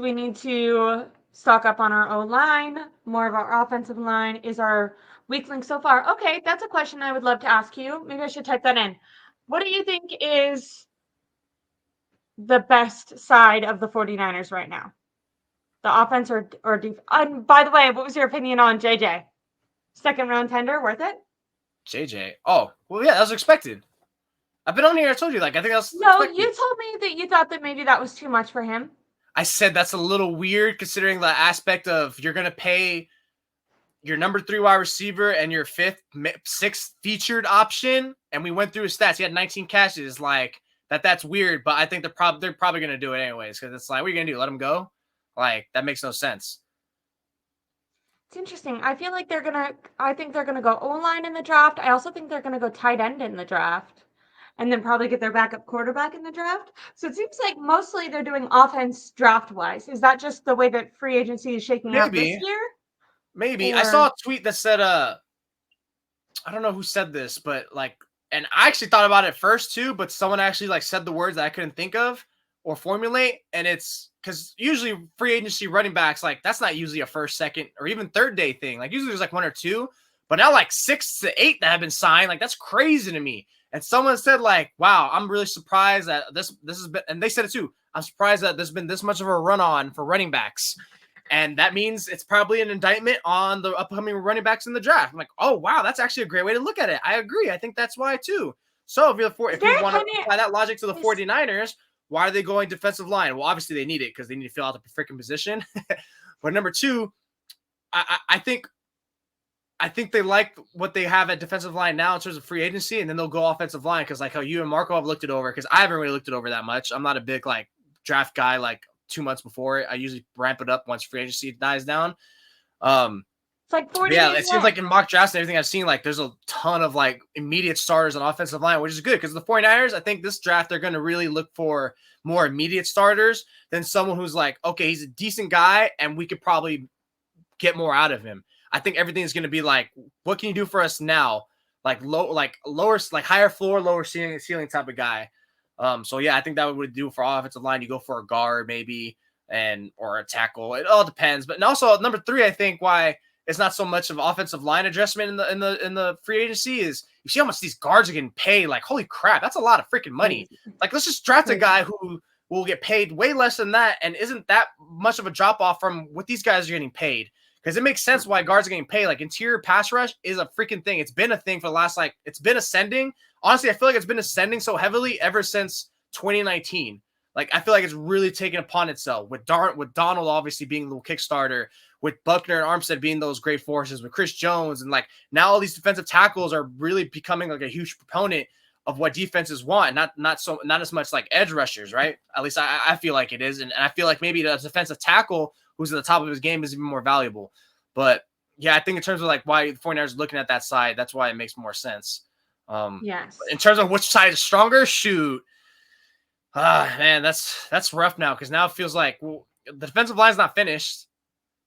We need to stock up on our O-line. More of our offensive line is our weak link so far. Okay, that's a question I would love to ask you. Maybe I should type that in. What do you think is the best side of the 49ers right now? The offense or defense? And by the way, what was your opinion on JJ? Second round tender, worth it? JJ. Oh, well, yeah, that was expected. I've been on here. I told you, like, I think that's No, expected. you told me that you thought that maybe that was too much for him. I said that's a little weird considering the aspect of you're going to pay your number 3 wide receiver and your sixth featured option. And we went through his stats. He had 19 catches. Like, that's weird, but I think they're probably going to do it anyways because it's like, what are you going to do? Let him go? Like, that makes no sense. It's interesting. I think they're gonna go O-line in the draft. I also think they're gonna go tight end in the draft. And then probably get their backup quarterback in the draft. So it seems like mostly they're doing offense draft-wise. Is that just the way that free agency is shaking out this year? Maybe. I saw a tweet that said, I don't know who said this, but like, and I actually thought about it first too, but someone actually like said the words that I couldn't think of or formulate. And it's because usually free agency running backs, like that's not usually a first, second, or even third day thing. Like usually there's like 1 or 2, but now like 6 to 8 that have been signed. Like that's crazy to me. And someone said like, wow, I'm really surprised that this has been, and they said it too. I'm surprised that there's been this much of a run on for running backs. And that means it's probably an indictment on the upcoming running backs in the draft. I'm like, oh, wow, that's actually a great way to look at it. I agree. I think that's why, too. So if you want to apply that logic to the 49ers, why are they going defensive line? Well, obviously they need it because they need to fill out the freaking position. But number 2, I think they like what they have at defensive line now in terms of free agency, and then they'll go offensive line because like how you and Marco have looked it over, because I haven't really looked it over that much. I'm not a big like draft guy like 2 months before. I usually ramp it up once free agency dies down. It's like 40 yeah, it seems like in mock drafts and everything I've seen, like there's a ton of like immediate starters on offensive line, which is good because the 49ers, I think this draft, they're going to really look for more immediate starters than someone who's like, okay, he's a decent guy and we could probably get more out of him. I think everything is going to be like, what can you do for us now? Like lower, like higher floor, lower ceiling type of guy. So yeah, I think that would do for offensive line. You go for a guard maybe, or a tackle. It all depends. But and also number 3, I think why it's not so much of offensive line adjustment in the free agency is you see how much these guards are getting paid. Like holy crap, that's a lot of freaking money. Like let's just draft a guy who will get paid way less than that, and isn't that much of a drop off from what these guys are getting paid. Because it makes sense why guards are getting paid. Like interior pass rush is a freaking thing. It's been a thing for the last it's been ascending. Honestly, I feel like it's been ascending so heavily ever since 2019. Like I feel like it's really taken upon itself with Donald obviously being the Kickstarter, with Buckner and Armstead being those great forces, with Chris Jones, and like now all these defensive tackles are really becoming like a huge proponent of what defenses want. Not as much like edge rushers, right? At least I feel like it is, and I feel like maybe the defensive tackle who's at the top of his game is even more valuable. But yeah, I think in terms of like why the 49ers are looking at that side, that's why it makes more sense. Yes. In terms of which side is stronger, shoot. Man, that's rough now because now it feels like the defensive line's not finished.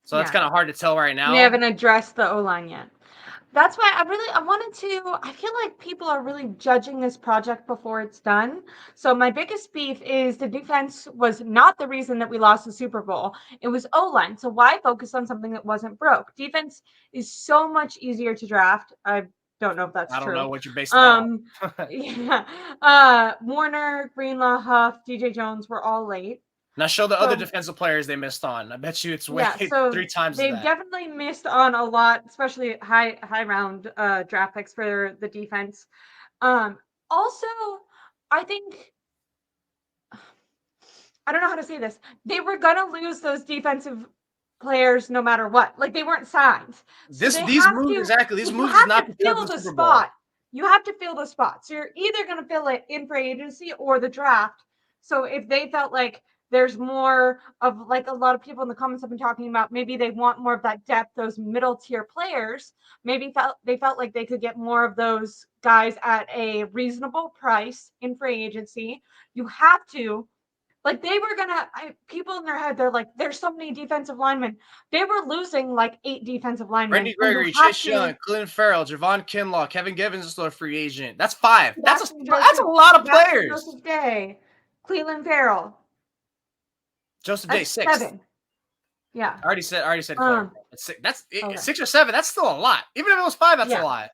So that's kind of hard to tell right now. They haven't addressed the O-line yet. That's why I feel like people are really judging this project before it's done. So my biggest beef is the defense was not the reason that we lost the Super Bowl. It was O-line. So why focus on something that wasn't broke? Defense is so much easier to draft. I don't know if that's true. I don't know what you're basing that on. Yeah. Warner, Greenlaw, Huff, DJ Jones were all late. Now show the other defensive players they missed on. I bet you it's way 3 times they've definitely missed on a lot, especially high round draft picks for the defense. Also, I think I don't know how to say this. They were gonna lose those defensive players no matter what. Like they weren't signed. So these moves is not to fill the spot. You have to fill the spot. So you're either gonna fill it in free agency or the draft. So if they felt like there's more of like a lot of people in the comments have been talking about maybe they want more of that depth, those middle tier players. Maybe they felt like they could get more of those guys at a reasonable price in free agency. You have to, like they were gonna, people in their head, they're like, there's so many defensive linemen. They were losing like 8 defensive linemen. Randy Gregory, Chase Young, Clelin Ferrell, Javon Kinlaw, Kevin Givens is still a free agent. That's 5. That's a lot of players. Clelin Ferrell. Joseph Day, That's 6th. 7. Yeah. I already said Claire. That's Okay. 6 or 7. That's still a lot. Even if it was 5, that's a lot.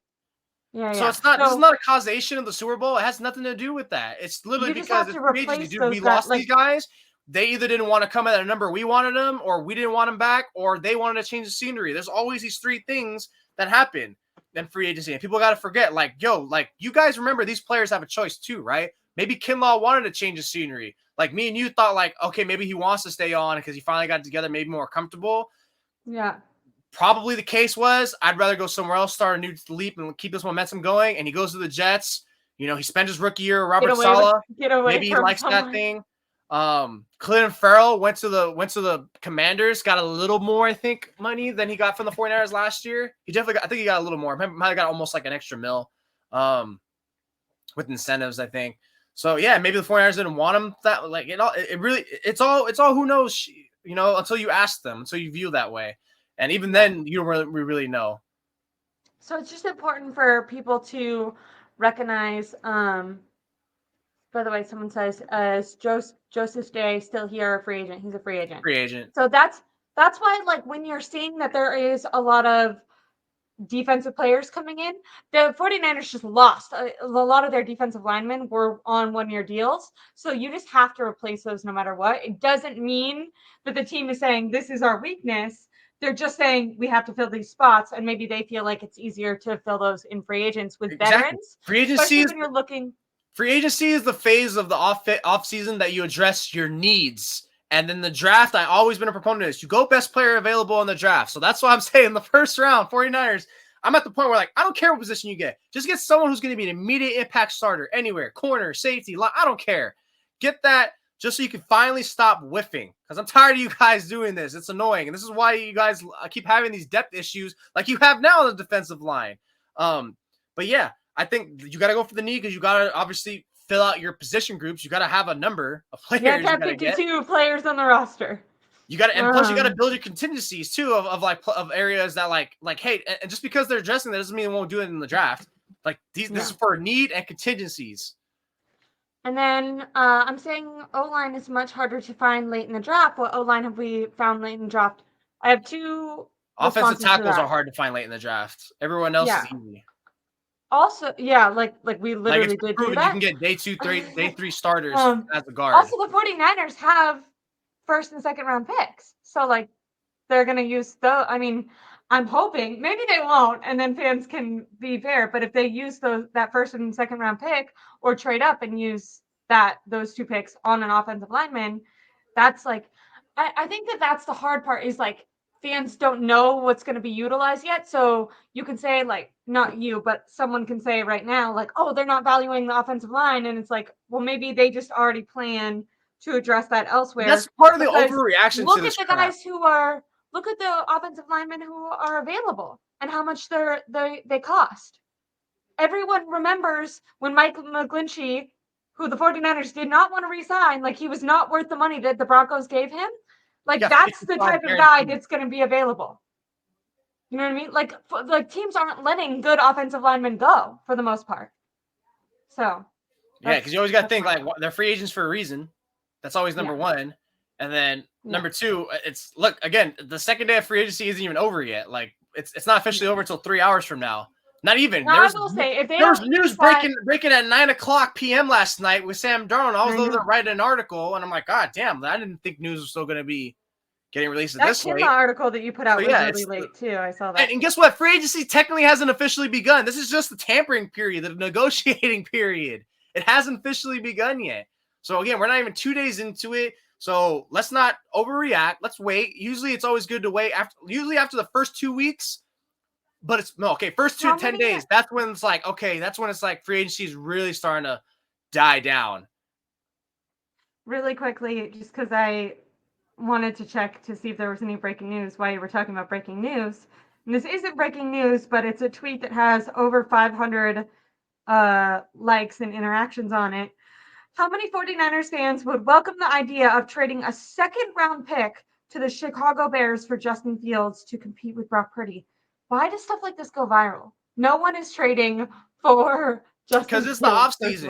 Yeah, So yeah. it's not. This is not a causation of the Super Bowl. It has nothing to do with that. It's literally You just because have it's to free agency, replace dude. those We guys. lost these guys. They either didn't want to come at a number we wanted them, or we didn't want them back, or they wanted to change the scenery. There's always these 3 things that happen in free agency, and people got to forget. Like, yo, like you guys remember these players have a choice too, right? Maybe Kinlaw wanted to change the scenery. Like me and you thought, like, okay, maybe he wants to stay on because he finally got together, maybe more comfortable. Yeah. Probably the case was I'd rather go somewhere else, start a new leap, and keep this momentum going. And he goes to the Jets. You know, he spent his rookie year, Robert Saleh. Maybe he likes that thing. Clinton Farrell went to the Commanders, got a little more, I think, money than he got from the 49ers last year. He definitely got, I think he got a little more. Might have got almost like an extra mil with incentives, I think. So yeah, maybe the 49ers didn't want him that like it's all who knows, you know, until you ask them, until you view that way. And even then, you don't really know. So it's just important for people to recognize. By the way, someone says, "Is Joseph Day still here, a free agent?" He's a free agent. Free agent. So that's why, like, when you're seeing that there is a lot of defensive players coming in, the 49ers just lost. A lot of their defensive linemen were on 1-year deals. So you just have to replace those no matter what. It doesn't mean that the team is saying this is our weakness. They're just saying we have to fill these spots, and maybe they feel like it's easier to fill those in free agents with veterans. Free agency especially when you're looking. Free agency is the phase of the off season that you address your needs. And then the draft, I've always been a proponent of this. You go best player available in the draft. So that's why I'm saying the first round, 49ers, I'm at the point where, like, I don't care what position you get. Just get someone who's going to be an immediate impact starter anywhere, corner, safety, I don't care. Get that just so you can finally stop whiffing. Because I'm tired of you guys doing this. It's annoying. And this is why you guys keep having these depth issues like you have now on the defensive line. But yeah, I think you got to go for the need because you got to obviously fill out your position groups. You got to have a number of players. Yeah, got 52 players on the roster. You got to, and plus you got to build your contingencies too of areas that like hey, and just because they're addressing that doesn't mean they won't do it in the draft. Like this is for need and contingencies. And then I'm saying O-line is much harder to find late in the draft. What O-line have we found late in the draft? I have 2. Offensive tackles are hard to find late in the draft. Everyone else is easy. Also, like we literally did do that. You can get day 2, day 3 starters as a guard. Also, the 49ers have first and second round picks. So, like, they're going to use I'm hoping, maybe they won't, and then fans can be fair. But if they use that first and second round pick or trade up and use those 2 picks on an offensive lineman, that's like, I think that's the hard part is, like, fans don't know what's going to be utilized yet. So you can say, like, not you, but someone can say right now, like, oh, they're not valuing the offensive line. And it's like, well, maybe they just already plan to address that elsewhere. That's part of the overreaction to this. Look at the offensive linemen who are available and how much they cost. Everyone remembers when Mike McGlinchey, who the 49ers did not want to re-sign, like, he was not worth the money that the Broncos gave him. Like, that's the type of guy that's going to be available. You know what I mean? Like teams aren't letting good offensive linemen go for the most part. So. Yeah, because you always got to think, like, they're free agents for a reason. That's always number one. And then number 2, it's, look, again, the second day of free agency isn't even over yet. Like, it's not officially over until 3 hours from now. Not even. Now, I will say, if there was news breaking at 9:00 p.m. last night with Sam Darnold. I was able to write an article, and I'm like, God damn, I didn't think news was still going to be getting released at this late. That article that you put out was really late, too. I saw that. And guess what? Free agency technically hasn't officially begun. This is just the tampering period, the negotiating period. It hasn't officially begun yet. So, again, we're not even 2 days into it. So let's not overreact. Let's wait. Usually it's always good to wait after the first 2 weeks. But first 2 to 10 days. That's when it's like, free agency is really starting to die down. Really quickly, just because I wanted to check to see if there was any breaking news while you were talking about breaking news. And this isn't breaking news, but it's a tweet that has over 500 likes and interactions on it. How many 49ers fans would welcome the idea of trading a second-round pick to the Chicago Bears for Justin Fields to compete with Brock Purdy? Why does stuff like this go viral? No one is trading for Justin Fields. Because it's the offseason.